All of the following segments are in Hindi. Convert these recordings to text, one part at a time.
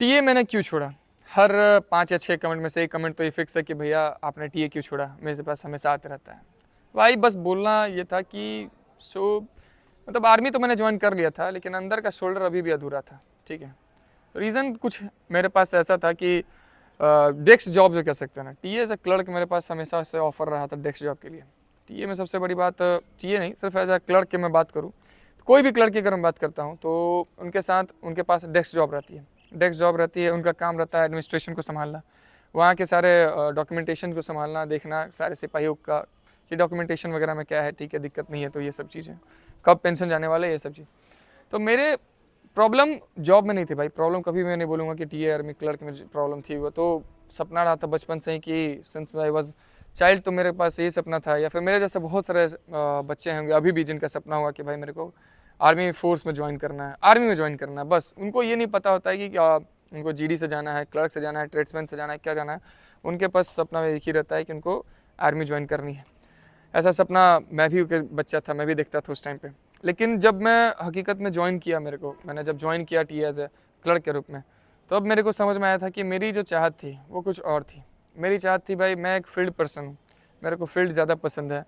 टीए मैंने क्यों छोड़ा? हर 5 या 6 कमेंट में से एक कमेंट तो ये फिक्स है कि भैया आपने टीए क्यों छोड़ा? मेरे पास हमेशा आता रहता है। भाई बस बोलना ये था कि मतलब आर्मी तो मैंने ज्वाइन कर लिया था, लेकिन अंदर का शोल्डर अभी भी अधूरा था, ठीक है? रीज़न कुछ मेरे पास ऐसा था कि डेस्क जॉब जो कह सकते हैं ना, टीए एज़ अ क्लर्क मेरे पास हमेशा से ऑफ़र रहा था डेस्क जॉब के लिए। टीए में सबसे बड़ी बात टीए नहीं, सिर्फ एज़ अ क्लर्क की मैं बात करूँ, कोई भी क्लर्क की अगर मैं बात करता हूँ तो उनके साथ उनके पास डेस्क जॉब रहती है। डेस्क जॉब रहती है, उनका काम रहता है एडमिनिस्ट्रेशन को संभालना, वहाँ के सारे डॉक्यूमेंटेशन को संभालना, देखना सारे सिपाहियों का कि डॉक्यूमेंटेशन वगैरह में क्या है, ठीक है, दिक्कत नहीं है, तो ये सब चीज़ें कब पेंशन जाने वाला है, ये सब चीज़। तो मेरे प्रॉब्लम जॉब में नहीं थी भाई, प्रॉब्लम कभी मैं नहीं बोलूँगा कि टीए आर्मी क्लर्क में प्रॉब्लम थी। वो तो सपना रहा था बचपन से ही कि सिंस आई वाज चाइल्ड, तो मेरे पास यही सपना था, या फिर मेरे जैसे बहुत सारे बच्चे होंगे अभी भी जिनका सपना हुआ कि भाई मेरे को आर्मी फोर्स में ज्वाइन करना है, आर्मी में ज्वाइन करना है। बस उनको ये नहीं पता होता है कि उनको जीडी से जाना है, क्लर्क से जाना है, ट्रेड्समैन से जाना है, क्या जाना है। उनके पास सपना एक ही रहता है कि उनको आर्मी ज्वाइन करनी है। ऐसा सपना मैं भी बच्चा था, मैं भी देखता था उस टाइम पे। लेकिन जब मैं हकीकत में ज्वाइन किया, मैंने जब ज्वाइन किया टी एज ए क्लर्क के रूप में, तो अब मेरे को समझ में आया था कि मेरी जो चाहत थी वो कुछ और थी। मेरी चाहत थी भाई, मैं एक फील्ड पर्सन हूँ, मेरे को फील्ड ज़्यादा पसंद है।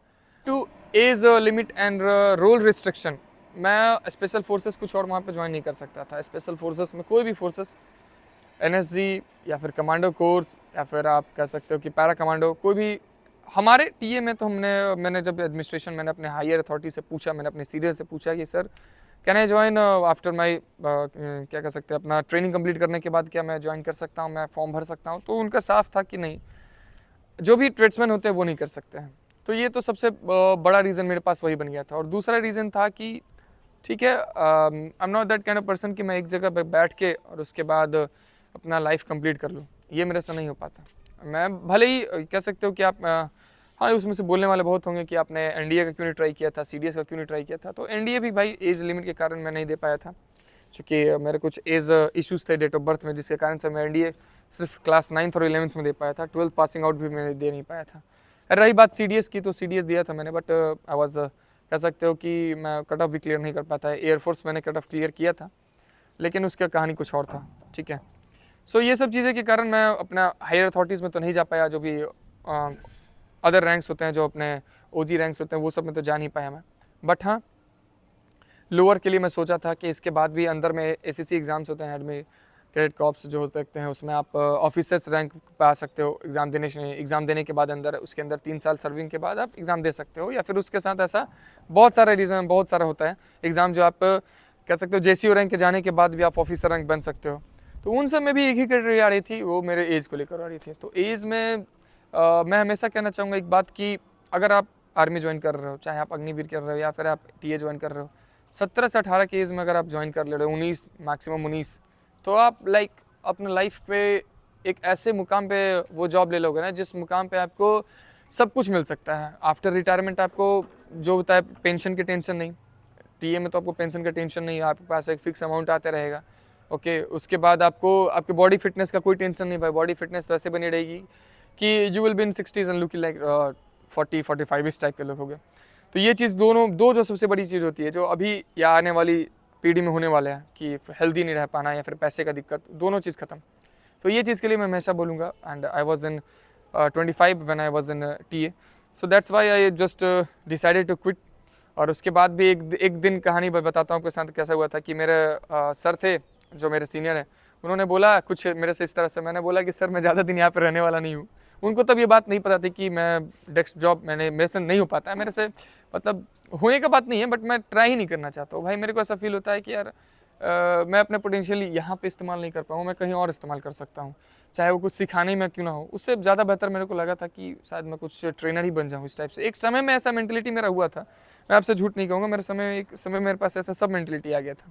To age limit and role restriction, मैं स्पेशल फोर्सेस कुछ और वहाँ पे ज्वाइन नहीं कर सकता था। स्पेशल फोर्सेस में कोई भी फोर्सेस, एनएसजी या फिर कमांडो कोर्स या फिर आप कह सकते हो कि पैरा कमांडो, कोई भी हमारे टीए में तो मैंने जब एडमिनिस्ट्रेशन, मैंने अपने हायर अथॉरिटी से पूछा, मैंने अपने सीनियर से पूछा कि sir can I join after my क्या कह सकते हैं, अपना ट्रेनिंग कंप्लीट करने के बाद क्या मैं ज्वाइन कर सकता हूँ, मैं फॉर्म भर सकता हूँ? तो उनका साफ था कि नहीं, जो भी ट्रेड्समैन होते हैं वो नहीं कर सकते हैं। तो ये तो सबसे बड़ा रीज़न मेरे पास वही बन गया था। और दूसरा रीज़न था कि ठीक है, I am not that kind of person कि मैं एक जगह बैठ के और उसके बाद अपना लाइफ कंप्लीट कर लूँ, ये मेरे से नहीं हो पाता। मैं भले ही कह सकते हो कि आप हाँ, उसमें से बोलने वाले बहुत होंगे कि आपने एनडीए का क्यों नहीं ट्राई किया था, सीडीएस का क्यों नहीं ट्राई किया था। तो एनडीए भी भाई एज लिमिट के कारण मैं नहीं दे पाया था, क्योंकि मेरे कुछ एज इश्यूज़ थे डेट ऑफ बर्थ में, जिसके कारण से मैं एनडीए सिर्फ क्लास 9th और 11th में दे पाया था। 12th पासिंग आउट भी मैं दे नहीं पाया था। रही बात सीडीएस की, तो सीडीएस दिया था मैंने, बट आई वॉज कह सकते हो कि मैं कट ऑफ भी क्लियर नहीं कर पाता है। एयरफोर्स मैंने कट ऑफ क्लियर किया था, लेकिन उसका कहानी कुछ और था, ठीक है। सो ये सब चीज़ें के कारण मैं अपना हायर अथॉरिटीज़ में तो नहीं जा पाया, जो भी अदर रैंक्स होते हैं, जो अपने ओजी रैंक्स होते हैं, वो सब में तो जा नहीं पाया मैं। बट हाँ, लोअर के लिए मैं सोचा था कि इसके बाद भी अंदर में एसएससी एग्ज़ाम्स होते हैं, एडमी कैडेट कॉर्प्स जो हो सकते हैं, उसमें आप ऑफिसर्स रैंक पा सकते हो एग्ज़ाम देने के बाद। अंदर उसके अंदर 3 साल सर्विंग के बाद आप एग्ज़ाम दे सकते हो, या फिर उसके साथ ऐसा बहुत सारा रीज़न, बहुत सारा होता है एग्ज़ाम, जो आप कह सकते हो जेसीओ रैंक के जाने के बाद भी आप ऑफिसर रैंक बन सकते हो। तो उन सब में भी एक ही क्राइटेरिया आ रही थी, वो मेरे एज को लेकर आ रही थी। तो एज में मैं हमेशा कहना चाहूँगा एक बात कि अगर आप आर्मी ज्वाइन कर रहे हो, चाहे आप अग्निवीर कर रहे हो या फिर आप टीए ज्वाइन कर रहे हो, 17 से 18 की एज में अगर आप ज्वाइन कर ले रहे हो, 19 मैक्सिमम 19, तो आप लाइक अपने लाइफ पे एक ऐसे मुकाम पे वो जॉब ले लोगे ना, जिस मुकाम पे आपको सब कुछ मिल सकता है। आफ्टर रिटायरमेंट आपको जो होता है, पेंशन की टेंशन नहीं, टीए में तो आपको पेंशन का टेंशन नहीं है, आपके पास एक फिक्स अमाउंट आते रहेगा। ओके, उसके बाद आपको आपके बॉडी फिटनेस का कोई टेंशन नहीं भाई, बॉडी फिटनेस वैसे बनी रहेगी कि you will be in 60s and looking like 40-45 इस टाइप के लोग हो गए। तो ये चीज़ दो जो सबसे बड़ी चीज़ होती है, जो अभी या आने वाली पीढ़ी में होने वाले हैं, कि हेल्दी नहीं रह पाना या फिर पैसे का दिक्कत, दोनों चीज़ खत्म। तो ये चीज़ के लिए मैं हमेशा बोलूँगा। And I was in 25 when I was in TA, so that's why I just decided to quit. और उसके बाद भी एक दिन कहानी बताता हूँ आपके साथ कैसा हुआ था कि मेरे सर थे, जो मेरे सीनियर हैं, उन्होंने बोला कुछ मेरे से इस तरह से, मैंने बोला कि सर मैं ज़्यादा दिन यहाँ पर रहने वाला नहीं हूँ। उनको तब ये बात नहीं पता थी कि मैं डेस्क जॉब मेरे से नहीं हो पाता है, मेरे से मतलब होने का बात नहीं है, बट मैं ट्राई ही नहीं करना चाहता हूँ भाई। मेरे को ऐसा फील होता है कि यार मैं अपने पोटेंशियल यहाँ पे इस्तेमाल नहीं कर पाऊँ, मैं कहीं और इस्तेमाल कर सकता हूँ, चाहे वो कुछ सिखाने में क्यों ना हो। उससे ज़्यादा बेहतर मेरे को लगा था कि शायद मैं कुछ ट्रेनर ही बन जाऊँ इस टाइप से। एक समय में ऐसा मेंटलिटी मेरा हुआ था, मैं आपसे झूठ नहीं कहूँगा, एक समय मेरे पास ऐसा सब मेंटलिटी आ गया था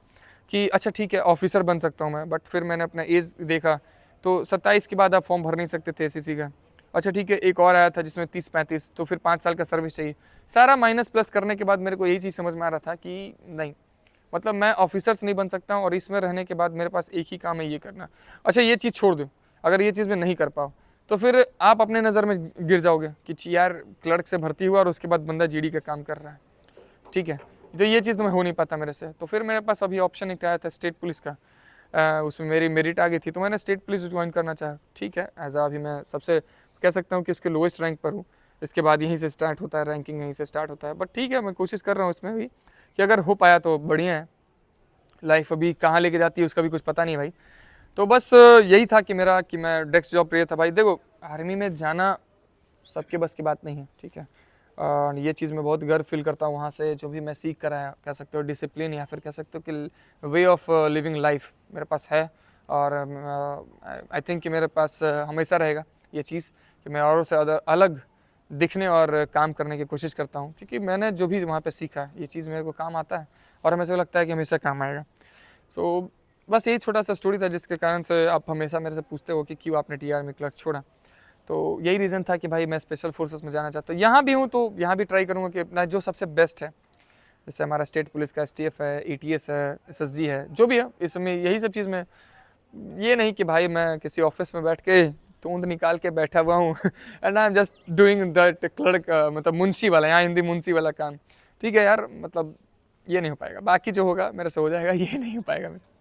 कि अच्छा ठीक है ऑफिसर बन सकता हूँ मैं। बट फिर मैंने अपना एज देखा, तो 27 के बाद आप फॉर्म भर नहीं सकते थे एसएससी का। अच्छा ठीक है, एक और आया था जिसमें 30-35, तो फिर 5 साल का सर्विस चाहिए। सारा माइनस प्लस करने के बाद मेरे को यही चीज़ समझ में आ रहा था कि नहीं, मतलब मैं ऑफिसर्स नहीं बन सकता हूँ, और इसमें रहने के बाद मेरे पास एक ही काम है, ये करना। अच्छा ये चीज़ छोड़ दो, अगर ये चीज़ मैं नहीं कर पाऊँ तो फिर आप अपने नज़र में गिर जाओगे कि यार क्लर्क से भर्ती हुआ और उसके बाद बंदा जीडी का काम कर रहा है, ठीक है। तो ये चीज़ तो मैं हो नहीं पाता मेरे से। तो फिर मेरे पास अभी ऑप्शन एक आया था स्टेट पुलिस का, उसमें मेरी मेरिट आ गई थी, तो मैंने स्टेट पुलिस ज्वाइन करना चाहा। ठीक है, एज अभी मैं सबसे कह सकता हूँ कि उसके लोएस्ट रैंक पर हूँ। इसके बाद यहीं से स्टार्ट होता है, रैंकिंग यहीं से स्टार्ट होता है। बट ठीक है, मैं कोशिश कर रहा हूँ इसमें भी कि अगर हो पाया तो बढ़िया है। लाइफ अभी कहाँ लेके जाती है उसका भी कुछ पता नहीं भाई। तो बस यही था कि मेरा कि मैं डेस्क जॉब प्रिय था भाई। देखो, आर्मी में जाना सबके बस की बात नहीं है, ठीक है। और ये चीज़ मैं बहुत गर्व फील करता हूँ वहाँ से जो भी मैं सीख कर आया, कह सकते हो डिसिप्लिन या फिर कह सकते हो कि वे ऑफ लिविंग लाइफ मेरे पास है। और आई थिंक कि मेरे पास हमेशा रहेगा ये चीज़ कि मैं औरों से अलग दिखने और काम करने की कोशिश करता हूँ, क्योंकि मैंने जो भी वहाँ पे सीखा है ये चीज़ मेरे को काम आता है और हमें से लगता है कि हमेशा काम आएगा। सो बस यही छोटा सा स्टोरी था जिसके कारण से आप हमेशा मेरे से पूछते हो कि क्यों आपने टीआर में क्लर्क छोड़ा। तो यही रीज़न था कि भाई मैं स्पेशल फोर्सेस में जाना चाहता हूँ। यहाँ भी हूँ तो यहाँ भी ट्राई करूँगा कि अपना जो सबसे बेस्ट है, जैसे हमारा स्टेट पुलिस का एसटीएफ है, एटीएस है, एसएसजी है, जो भी है इसमें यही सब चीज़ में। ये नहीं कि भाई मैं किसी ऑफिस में बैठ के तूंद निकाल के बैठा हुआ हूँ and I am just doing that clerk, मतलब मुंशी वाला, यहाँ हिंदी मुंशी वाला काम। ठीक है यार, मतलब ये नहीं हो पाएगा। बाकी जो होगा मेरे से हो जाएगा, ये नहीं हो पाएगा मेरे।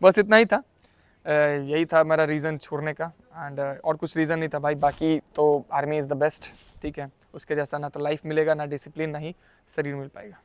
बस इतना ही था, यही था मेरा रीज़न छोड़ने का। एंड और कुछ रीज़न नहीं था भाई। बाकी तो आर्मी इज़ द बेस्ट, ठीक है। उसके जैसा ना तो लाइफ मिलेगा, ना डिसिप्लिन, ना ही शरीर मिल पाएगा।